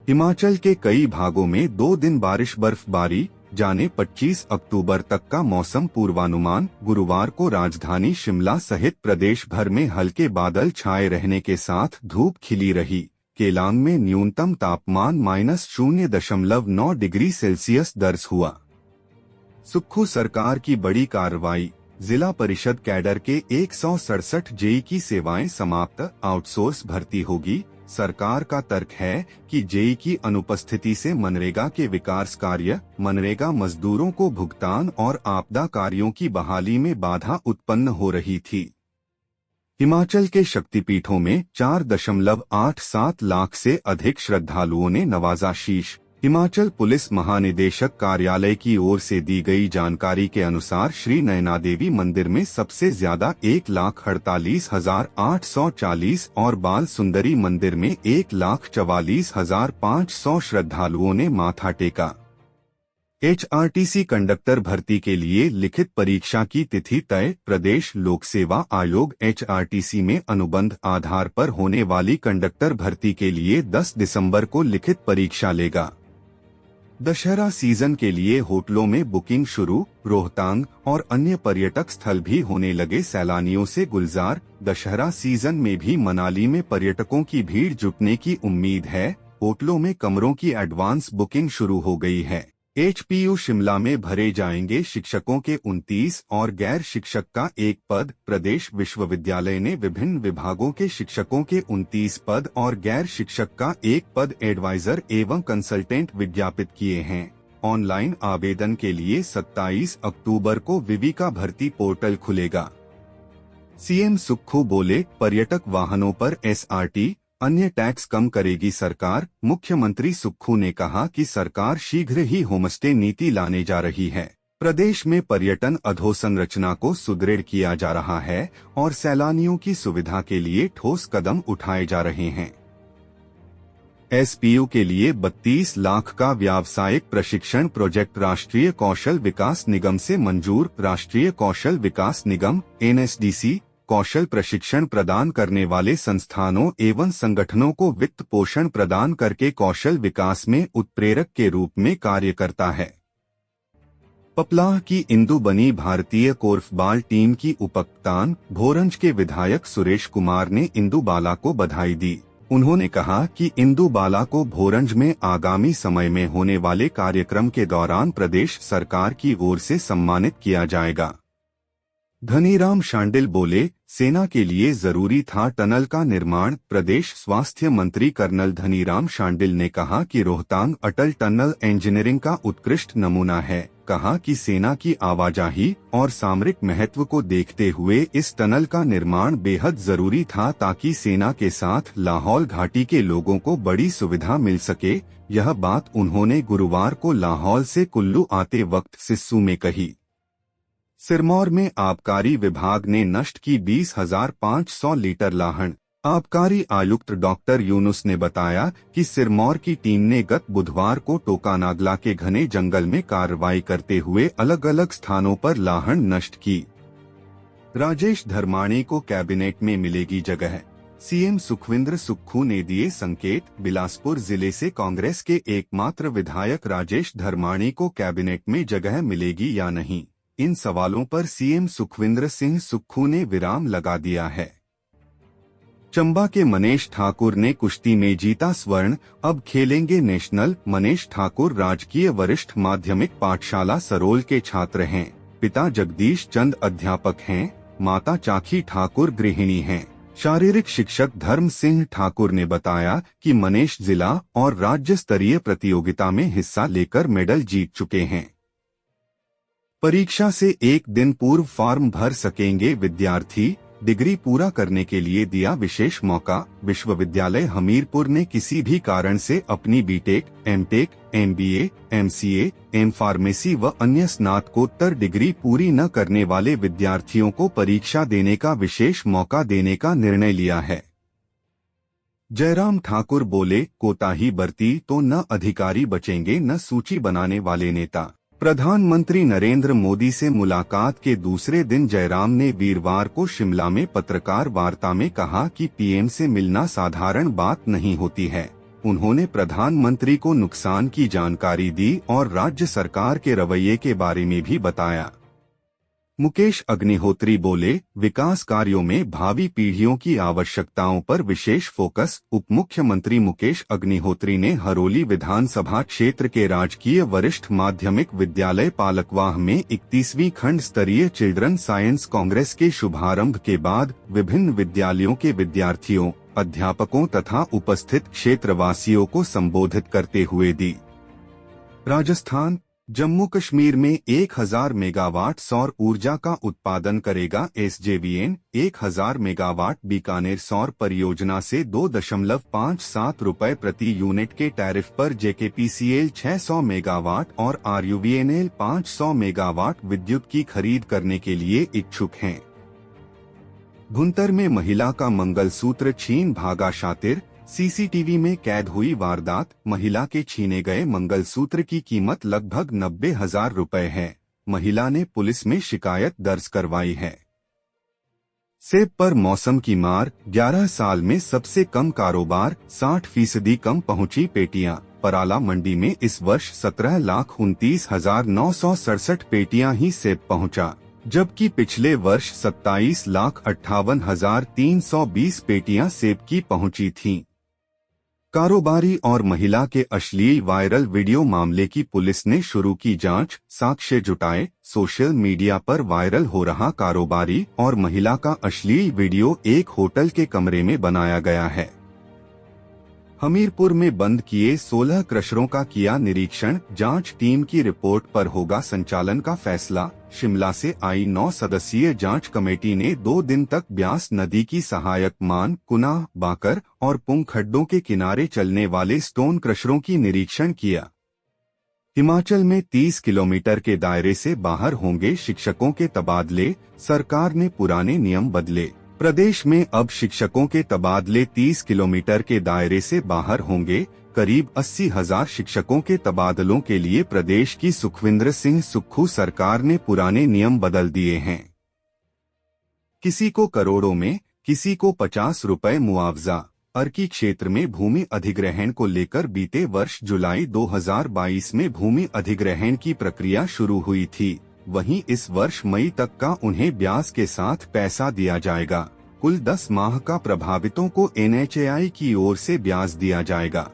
हिमाचल के कई भागों में 2 दिन बारिश बर्फबारी, जाने 25 अक्टूबर तक का मौसम पूर्वानुमान। गुरुवार को राजधानी शिमला सहित प्रदेश भर में हल्के बादल छाए रहने के साथ धूप खिली रही। केलांग में न्यूनतम तापमान -0.9 डिग्री सेल्सियस दर्ज हुआ। सुक्खू सरकार की बड़ी कार्रवाई, जिला परिषद कैडर के 167 जेई की सेवाएं समाप्त, आउटसोर्स भर्ती होगी। सरकार का तर्क है कि जेई की अनुपस्थिति से मनरेगा के विकास कार्य, मनरेगा मजदूरों को भुगतान और आपदा कार्यों की बहाली में बाधा उत्पन्न हो रही थी। हिमाचल के शक्तिपीठों में 4.87 लाख से अधिक श्रद्धालुओं ने नवाजा शीश। हिमाचल पुलिस महानिदेशक कार्यालय की ओर से दी गई जानकारी के अनुसार श्री नयना देवी मंदिर में सबसे ज्यादा 1,48,840 और बाल सुंदरी मंदिर में 1,44,500 श्रद्धालुओं ने माथा टेका। एचआरटीसी कंडक्टर भर्ती के लिए लिखित परीक्षा की तिथि तय। प्रदेश लोक सेवा आयोग एचआरटीसी में अनुबंध आधार पर होने वाली कंडक्टर भर्ती के लिए 10 दिसंबर को लिखित परीक्षा लेगा। दशहरा सीजन के लिए होटलों में बुकिंग शुरू, रोहतांग और अन्य पर्यटक स्थल भी होने लगे सैलानियों से गुलजार। दशहरा सीजन में भी मनाली में पर्यटकों की भीड़ जुटने की उम्मीद है। होटलों में कमरों की एडवांस बुकिंग शुरू हो गई है। एचपीयू शिमला में भरे जाएंगे शिक्षकों के 29 और गैर शिक्षक का 1 पद। प्रदेश विश्वविद्यालय ने विभिन्न विभागों के शिक्षकों के 29 पद और गैर शिक्षक का 1 पद एडवाइजर एवं कंसल्टेंट विज्ञापित किए हैं। ऑनलाइन आवेदन के लिए 27 अक्टूबर को विविका भर्ती पोर्टल खुलेगा। सीएम सुक्खू बोले, पर्यटक वाहनों पर एसआरटी अन्य टैक्स कम करेगी सरकार। मुख्यमंत्री सुक्खू ने कहा कि सरकार शीघ्र ही होमस्टे नीति लाने जा रही है। प्रदेश में पर्यटन अधोसंरचना को सुदृढ़ किया जा रहा है और सैलानियों की सुविधा के लिए ठोस कदम उठाए जा रहे हैं। एसपीयू के लिए 32 लाख का व्यावसायिक प्रशिक्षण प्रोजेक्ट राष्ट्रीय कौशल विकास निगम से मंजूर। राष्ट्रीय कौशल विकास निगम एनएसडीसी कौशल प्रशिक्षण प्रदान करने वाले संस्थानों एवं संगठनों को वित्त पोषण प्रदान करके कौशल विकास में उत्प्रेरक के रूप में कार्य करता है। पपलाह की इंदु बनी भारतीय कोर्फबॉल टीम की उपकप्तान। भोरंज के विधायक सुरेश कुमार ने इंदु बाला को बधाई दी। उन्होंने कहा कि इंदु बाला को भोरंज में आगामी समय में होने वाले कार्यक्रम के दौरान प्रदेश सरकार की ओर से सम्मानित किया जाएगा। धनीराम शांडिल बोले, सेना के लिए जरूरी था टनल का निर्माण। प्रदेश स्वास्थ्य मंत्री कर्नल धनीराम शांडिल ने कहा कि रोहतांग अटल टनल इंजीनियरिंग का उत्कृष्ट नमूना है। कहा कि सेना की आवाजाही और सामरिक महत्व को देखते हुए इस टनल का निर्माण बेहद जरूरी था ताकि सेना के साथ लाहौल घाटी के लोगों को बड़ी सुविधा मिल सके। यह बात उन्होंने गुरुवार को लाहौल से कुल्लू आते वक्त सिस्सू में कही। सिरमौर में आबकारी विभाग ने नष्ट की 20,500 लीटर लाहन। आबकारी आयुक्त डॉक्टर यूनुस ने बताया कि सिरमौर की टीम ने गत बुधवार को टोकानागला के घने जंगल में कार्रवाई करते हुए अलग अलग स्थानों पर लाहन नष्ट की। राजेश धर्माणी को कैबिनेट में मिलेगी जगह, सीएम सुखविंदर सुक्खू ने दिए संकेत। बिलासपुर जिले से कांग्रेस के एकमात्र विधायक राजेश धर्माणी को कैबिनेट में जगह मिलेगी या नहीं, इन सवालों पर सीएम सुखविंदर सिंह सुक्खू ने विराम लगा दिया है। चंबा के मनीष ठाकुर ने कुश्ती में जीता स्वर्ण, अब खेलेंगे नेशनल। मनीष ठाकुर राजकीय वरिष्ठ माध्यमिक पाठशाला सरोल के छात्र हैं। पिता जगदीश चंद अध्यापक हैं, माता चाखी ठाकुर गृहिणी हैं। शारीरिक शिक्षक धर्म सिंह ठाकुर ने बताया कि मनीष जिला और राज्य स्तरीय प्रतियोगिता में हिस्सा लेकर मेडल जीत चुके हैं। परीक्षा से एक दिन पूर्व फॉर्म भर सकेंगे विद्यार्थी, डिग्री पूरा करने के लिए दिया विशेष मौका। विश्वविद्यालय हमीरपुर ने किसी भी कारण से अपनी BTech, MTech, MBA, MCA, M pharmacy व अन्य स्नातकोत्तर डिग्री पूरी न करने वाले विद्यार्थियों को परीक्षा देने का विशेष मौका देने का निर्णय लिया है। जयराम ठाकुर बोले, कोताही बरती तो न अधिकारी बचेंगे न सूची बनाने वाले नेता। प्रधानमंत्री नरेंद्र मोदी से मुलाकात के दूसरे दिन जयराम ने वीरवार को शिमला में पत्रकार वार्ता में कहा कि पीएम से मिलना साधारण बात नहीं होती है। उन्होंने प्रधानमंत्री को नुकसान की जानकारी दी और राज्य सरकार के रवैये के बारे में भी बताया। मुकेश अग्निहोत्री बोले, विकास कार्यों में भावी पीढ़ियों की आवश्यकताओं पर विशेष फोकस। उप मुख्यमंत्री मुकेश अग्निहोत्री ने हरोली विधानसभा क्षेत्र के राजकीय वरिष्ठ माध्यमिक विद्यालय पालकवाह में 31वीं खंड स्तरीय चिल्ड्रन साइंस कांग्रेस के शुभारंभ के बाद विभिन्न विद्यालयों के विद्यार्थियों, अध्यापकों तथा उपस्थित क्षेत्रवासियों को संबोधित करते हुए दी। राजस्थान जम्मू कश्मीर में 1000 मेगावाट सौर ऊर्जा का उत्पादन करेगा एसजेवीएन। 1000 मेगावाट बीकानेर सौर परियोजना से 2.57 रुपए प्रति यूनिट के टैरिफ पर जेकेपीसीएल 600 मेगावाट और आरयूवीएनएल 500 मेगावाट विद्युत की खरीद करने के लिए इच्छुक हैं। भुंतर में महिला का मंगलसूत्र छीन भागा शातिर। सीसीटीवी में कैद हुई वारदात। महिला के छीने गए मंगलसूत्र की कीमत लगभग 90,000 रुपए है। महिला ने पुलिस में शिकायत दर्ज करवाई है। सेब पर मौसम की मार। 11 साल में सबसे कम कारोबार, 60% कम पहुंची पेटियां। पराला मंडी में इस वर्ष 17,29,967 पेटियां ही सेब पहुंचा, जबकि पिछले वर्ष 27,58,320 पेटियां सेब की पहुंची थीं। कारोबारी और महिला के अश्लील वायरल वीडियो मामले की पुलिस ने शुरू की जांच, साक्ष्य जुटाए। सोशल मीडिया पर वायरल हो रहा कारोबारी और महिला का अश्लील वीडियो एक होटल के कमरे में बनाया गया है। हमीरपुर में बंद किए 16 क्रशरों का किया निरीक्षण। जांच टीम की रिपोर्ट पर होगा संचालन का फैसला। शिमला से आई 9 सदस्यीय जांच कमेटी ने 2 दिन तक ब्यास नदी की सहायक मान, कुनाह, बाकर और पुंग खड्डों के किनारे चलने वाले स्टोन क्रशरों की निरीक्षण किया। हिमाचल में 30 किलोमीटर के दायरे से बाहर होंगे शिक्षकों के तबादले। सरकार ने पुराने नियम बदले। प्रदेश में अब शिक्षकों के तबादले 30 किलोमीटर के दायरे से बाहर होंगे। करीब 80,000 शिक्षकों के तबादलों के लिए प्रदेश की सुखविंदर सिंह सुक्खू सरकार ने पुराने नियम बदल दिए हैं। किसी को करोड़ों में, किसी को 50 रुपए मुआवजा। अर्की क्षेत्र में भूमि अधिग्रहण को लेकर बीते वर्ष जुलाई 2022 में भूमि अधिग्रहण की प्रक्रिया शुरू हुई थी। वहीं इस वर्ष मई तक का उन्हें ब्याज के साथ पैसा दिया जाएगा। कुल 10 माह का प्रभावितों को एनएचएआई की ओर से ब्याज दिया जाएगा।